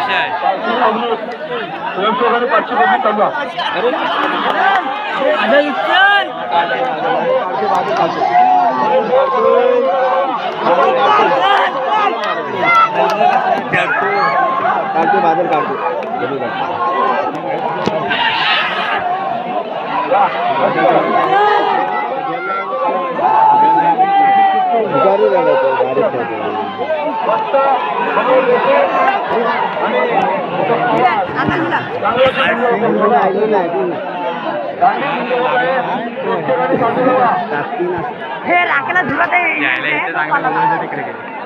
500 आहे. स्वयंसेवकाने 500 पब्लिक चालवा. काढतो बाजार काढतो भिकारी झाला तो हे राखेला धुरत यायला इथे चांगलं बोलवलं तिकडे गेले.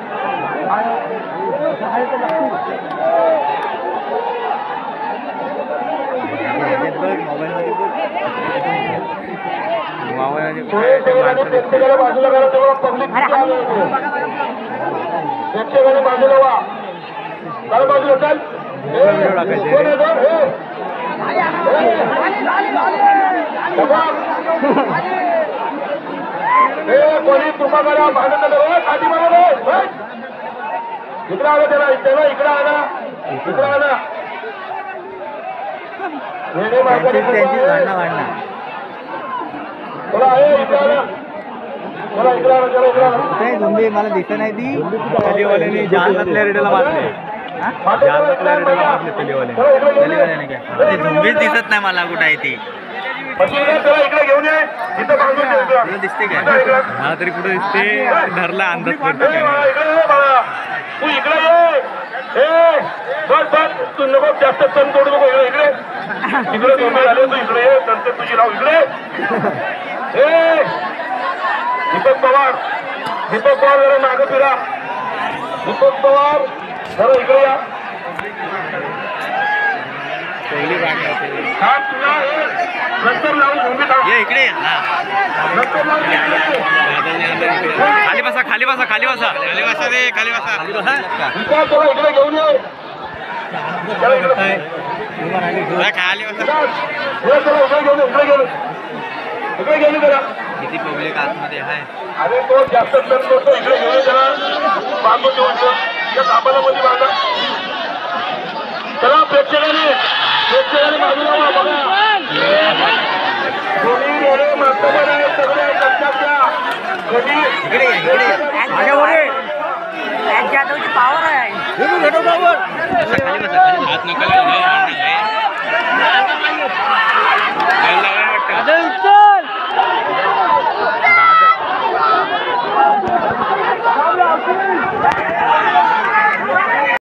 बाजूला करा तेवढं पब्लिक बाजूला वा काय बाजूला चाल कोणी तुम्हा करा भांडत काठी मारा इकडे आलं त्याला इकडे आला इकडे आला झुंबी मला दिसत नाही ती गलीवाल्याने जान नसल्या रेड्याला मारले. जान नसल्या रेड्याला मारले गलीवाल्याने. काय झुंबीच दिसत नाही मला कुठं आहे ती. इकडे घेऊन ये इथं बांधून तुला दिसते काय? मला तरी कुठं दिसते. धरला अंदाज पडतो तू इकडे ये बस बस तू नको जास्त तण तोडू नको इकडे इकडे दोन्ही झाले तू इकडे ये नंतर तुझी नाव इकडे दीपक पवार जरा मागं फिरा. दीपक पवार जरा इकडे या. नंतर लावून झुंबी थांब. ये इकडे नंतर लावून खाली बसा खाली बसा खाली बसा खाली बसा रे खाली बसा खाली बसा. त्याला इकडे घेऊन ये. खाली बसा. इकडे घेऊन त्याला. किती पब्लिक आतमध्ये आहे. अरे तो जास्त तण करतो इकडे घेऊन त्याला बांधून देऊन त्या कापाला मध्ये बांधा. चला प्रेक्षकांनी बाजूला वा बघा. कोणी डोळे मास्तबर आहे सगळे लक्षात घ्या. जाधवची पावर आहे. खाली बसा हात नका लावू.